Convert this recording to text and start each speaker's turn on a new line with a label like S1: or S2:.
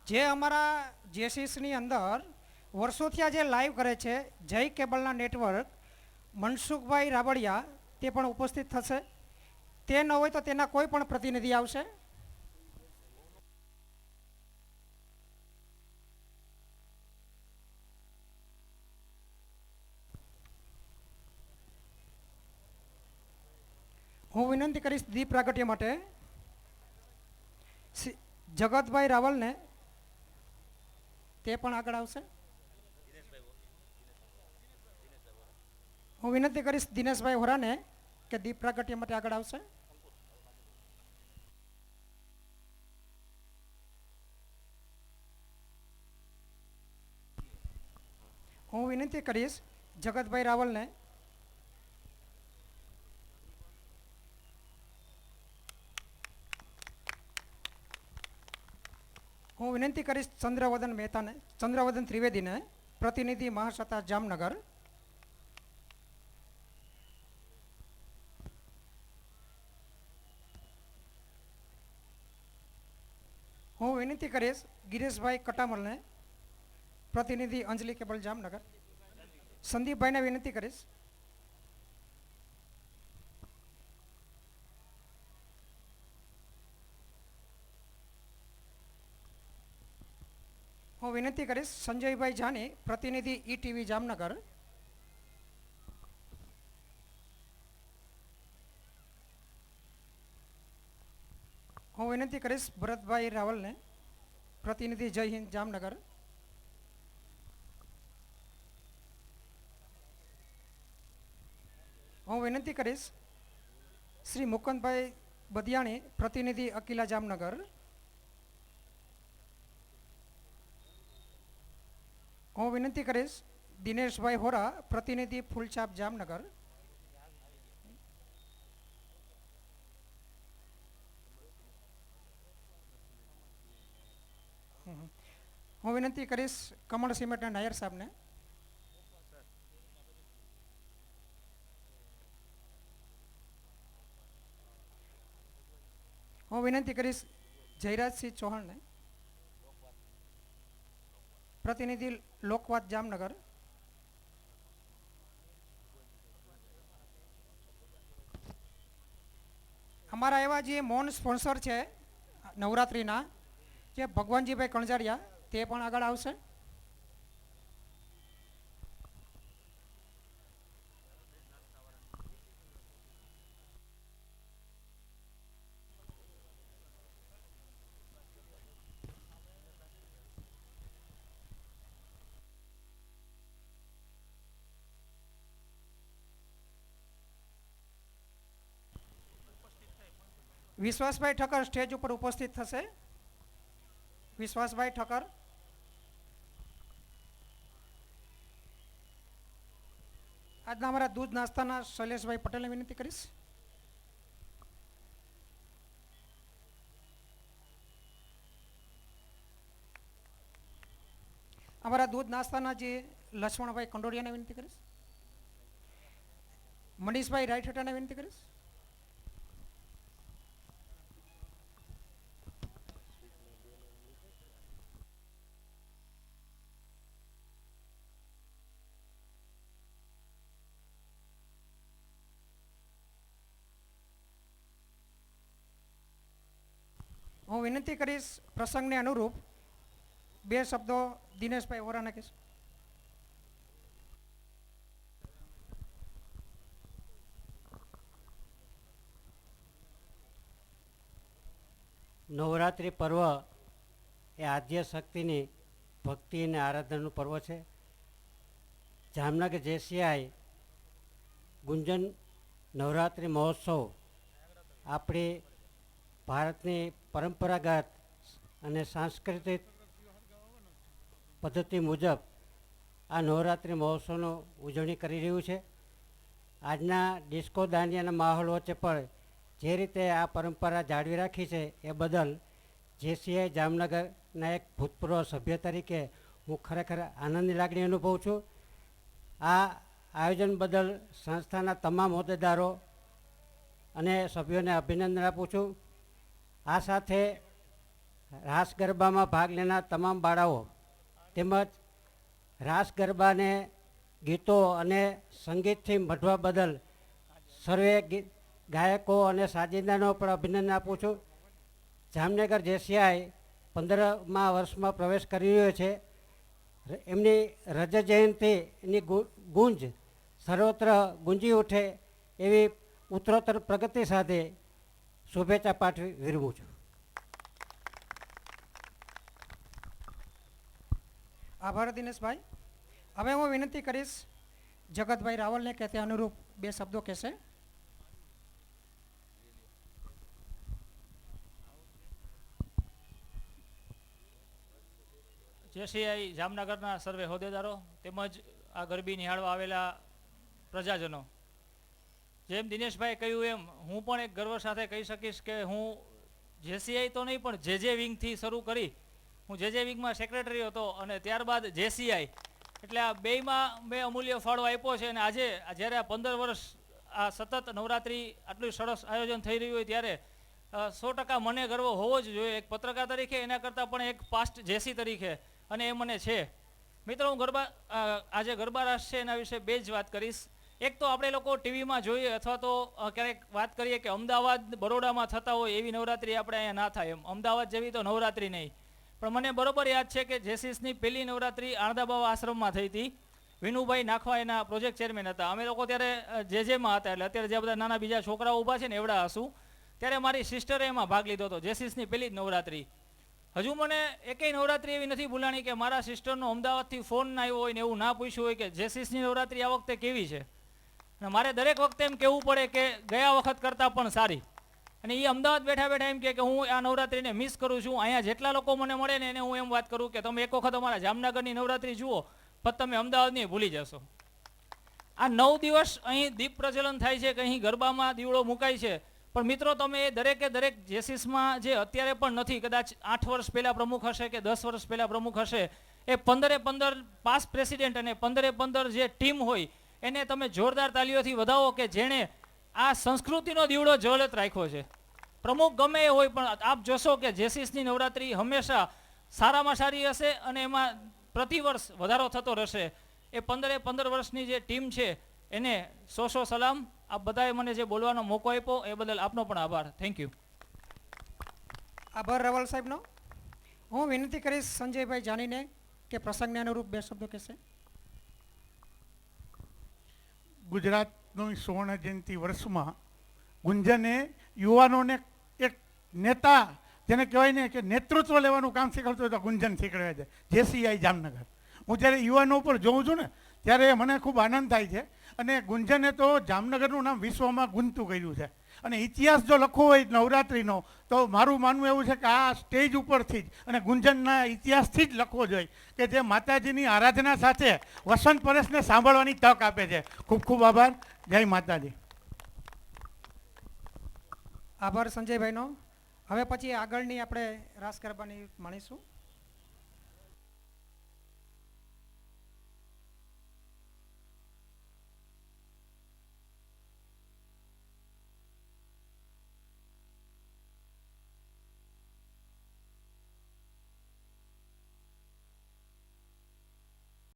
S1: જે અમારા જેસીસની અંદર વર્ષોથી આ જે લાઈવ કરે છે જય કેબલના નેટવર્ક મનસુખભાઈ રાબડિયા તે પણ ઉપસ્થિત થશે. તે ન હોય તો તેના કોઈ પણ પ્રતિનિધિ આવશે. હું વિનંતી કરીશ દીપ પ્રાગટ્ય માટે જગતભાઈ રાવલને, તે પણ આગળ આવશે. હું વિનંતી કરીશ દિનેશભાઈ હોરાને કે દીપ પ્રાગટ્ય માટે આગળ આવશે. હું વિનંતી કરીશ જગતભાઈ રાવલને. હું વિનંતી કરીશ ચંદ્રવદન મહેતાને, ચંદ્રવદન ત્રિવેદીને, પ્રતિનિધિ મહાસત્તા જામનગર. હું વિનંતી કરીશ ગિરીશભાઈ કટામલને, પ્રતિનિધિ અંજલિ કેબલ જામનગર. સંદીપભાઈને વિનંતી કરીશ. હું વિનંતી કરીશ સંજયભાઈ જાની, પ્રતિનિધિ ઈટીવી જામનગર. હું વિનંતી કરીશ ભરતભાઈ રાવલને, પ્રતિનિધિ જય હિન્દ જામનગર. હું વિનંતી કરીશ શ્રી મુકુંદભાઈ બદિયાણી, પ્રતિનિધિ અકિલા જામનગર. હું વિનંતી કરીશ દિનેશભાઈ હોરા, પ્રતિનિધિ ફૂલછાપ જામનગર. હું વિનંતી કરીશ કમળ સિમેન્ટના નાયર સાહેબને. હું વિનંતી કરીશ જયરાજસિંહ ચૌહાણને, પ્રતિનિધિ લોકવાદ જામનગર. અમારા એવા જે મૌન સ્પોન્સર છે નવરાત્રિના, જે ભગવાનજીભાઈ કણજારિયા, તે પણ આગળ આવશે. વિશ્વાસભાઈ ઠક્કર સ્ટેજ ઉપર ઉપસ્થિત થશે. વિશ્વાસભાઈ ઠક્કર. આજના અમારા દૂધ નાસ્તાના શૈલેષભાઈ પટેલને વિનંતી કરીશ. અમારા દૂધ નાસ્તાના જે લક્ષ્મણભાઈ કંડોરિયાને વિનંતી કરીશ. મનીષભાઈ રાયઠાટાને વિનંતી કરીશ. હું વિનંતી કરીશ પ્રસંગને અનુરૂપ બે શબ્દો દિનેશભાઈ વોરાના કહીશ.
S2: નવરાત્રિ પર્વ એ આદ્ય શક્તિની ભક્તિ અને આરાધનાનું પર્વ છે. જામનગર જેસીઆઈ ગુંજન નવરાત્રિ મહોત્સવ આપણી ભારતની પરંપરાગત અને સાંસ્કૃતિક પદ્ધતિ મુજબ આ નવરાત્રિ મહોત્સવની ઉજવણી કરી રહ્યું છે. આજના ડિસ્કો દાંડિયાના માહોલ વચ્ચે પણ જે રીતે આ પરંપરા જાળવી રાખી છે એ બદલ જેસીઆઈ જામનગરના એક ભૂતપૂર્વ સભ્ય તરીકે હું ખરેખર આનંદની લાગણી અનુભવું છું. આ આયોજન બદલ સંસ્થાના તમામ હોદ્દેદારો અને સભ્યોને અભિનંદન આપું છું. આ સાથે રાસ ગરબામાં ભાગ લેનાર તમામ બાળાઓ તેમજ રાસ ગરબાને ગીતો અને સંગીતથી મઢવા બદલ સર્વે ગાયકો અને સાજિંદાનો પણ અભિનંદન આપું છું. જામનગર જેસીઆઈ 15મા વર્ષમાં પ્રવેશ કરી રહ્યો છે. એમની રજત જયંતિની ગુંજ સર્વત્ર ગુંજી ઉઠે એવી ઉત્તરોત્તર પ્રગતિ સાથે શુભેચ્છા પાઠવી વિરમું છું.
S1: આભાર દિનેશભાઈ. હવે હું વિનંતી કરીશ જગતભાઈ રાવલને કે તે અનુરૂપ 2 શબ્દો કહેશે.
S3: જેસીઆઈ જામનગરના સર્વે હોદ્દેદારો તેમજ આ ગરબી નિહાળવા આવેલા પ્રજાજનો, જેમ દિનેશભાઈ કહ્યું એમ હું પણ એક ગર્વ સાથે કહી શકીશ કે હું જેસીઆઈ તો નહીં પણ જે વિંગથી શરૂ કરી. હું જે વિંગમાં સેક્રેટરી હતો અને ત્યારબાદ જેસીઆઈ, એટલે આ બેયમાં મેં અમૂલ્ય ફાળો આપ્યો છે. અને આજે જ્યારે આ 15 વર્ષ આ સતત નવરાત્રિ આટલું સરસ આયોજન થઈ રહ્યું હોય ત્યારે 100% મને ગર્વ હોવો જ જોઈએ, એક પત્રકાર તરીકે, એના કરતાં પણ એક પાસ્ટ જેસી તરીકે, અને એ મને છે. મિત્રો, હું આજે ગરબા રાસ છે એના વિશે 2 જ વાત કરીશ. એક તો આપણે લોકો ટીવીમાં જોઈએ અથવા તો ક્યારેક વાત કરીએ કે અમદાવાદ બરોડામાં થતા હોય એવી નવરાત્રિ આપણે અહીંયા ના થાય એમ. અમદાવાદ જેવી તો નવરાત્રિ નહીં. પણ મને બરોબર યાદ છે કે જેસીસની પહેલી નવરાત્રિ આણંદાબાવા આશ્રમમાં થઈ હતી. વિનુભાઈ નાખવા એના પ્રોજેક્ટ ચેરમેન હતા. અમે લોકો ત્યારે જેમાં હતા, એટલે અત્યારે જે બધા નાના બીજા છોકરાઓ ઊભા છે ને એવડા હશું. ત્યારે મારી સિસ્ટરે એમાં ભાગ લીધો હતો, જેસીસની પહેલી જ નવરાત્રિ. હજુ મને એકેય નવરાત્રિ એવી નથી ભૂલાણી કે મારા સિસ્ટરનો અમદાવાદથી ફોન ના આવ્યો હોય ને એવું ના પૂછ્યું હોય કે જેસીસની નવરાત્રિ આ વખતે કેવી છે. અને મારે દરેક વખતે એમ કહેવું પડે કે ગયા વખત કરતાં પણ સારી. અને એ અમદાવાદ બેઠા બેઠા એમ કે હું આ નવરાત્રિને મિસ કરું છું. અહીંયા જેટલા લોકો મને મળે ને એને હું એમ વાત કરું કે તમે એક વખત અમારા જામનગરની નવરાત્રિ જુઓ, પછી તમે અમદાવાદની ભૂલી જશો. આ 9 દિવસ અહીં દીપ પ્રજ્વલન થાય છે કે અહીં ગરબામાં દીવડો મુકાય છે. પણ મિત્રો, તમે એ દરેક જેસીસમાં જે અત્યારે પણ નથી, કદાચ 8 વર્ષ પહેલાં પ્રમુખ હશે કે 10 વર્ષ પહેલાં પ્રમુખ હશે, એ 15 પાસ પ્રેસિડેન્ટ અને 15 જે ટીમ હોય એને તમે જોરદાર તાલીઓથી વધાવો કે જેણે આ સંસ્કૃતિનો દીવડો જ્વલત રાખ્યો છે. પ્રમુખ ગમે એ હોય પણ આપ જોશો કે જેસીસની નવરાત્રિ હંમેશા સારામાં સારી હશે અને એમાં પ્રતિવર્ષ વધારો થતો રહેશે. એ 15 વર્ષની જે ટીમ છે એને 100 સલામ. આપ બધાએ મને જે બોલવાનો મોકો આપ્યો એ બદલ આપનો પણ આભાર. Thank you.
S1: આભાર રાવલ સાહેબનો. હું વિનંતી કરીશ સંજયભાઈ જાનીને કે પ્રસંગને અનુરૂપ 2 શબ્દો કહેશે.
S4: ગુજરાતનું સુવર્ણ જયંતિ વર્ષમાં ગુંજને યુવાનોને એક નેતા, જેને કહેવાય ને કે નેતૃત્વ લેવાનું કામ શીખવતું હોય તો ગુંજન શીખવે છે. જેસીઆઈ જામનગર. હું જ્યારે યુવાનો ઉપર જોઉં છું ને ત્યારે મને ખૂબ આનંદ થાય છે. અને ગુંજને તો જામનગરનું નામ વિશ્વમાં ગુંજતું કર્યું છે. અને ઇતિહાસ જો લખવો હોય નવરાત્રિનો તો મારું માનવું એવું છે કે આ સ્ટેજ ઉપરથી જ અને ગુંજનના ઇતિહાસથી જ લખવો જોઈએ કે જે માતાજીની આરાધના સાથે વસંત પરેશને સાંભળવાની તક આપે છે. ખૂબ ખૂબ આભાર. જય માતાજી.
S1: આભાર સંજયભાઈનો. હવે પછી આગળની આપણે રાસ ગરબાની માણીશું.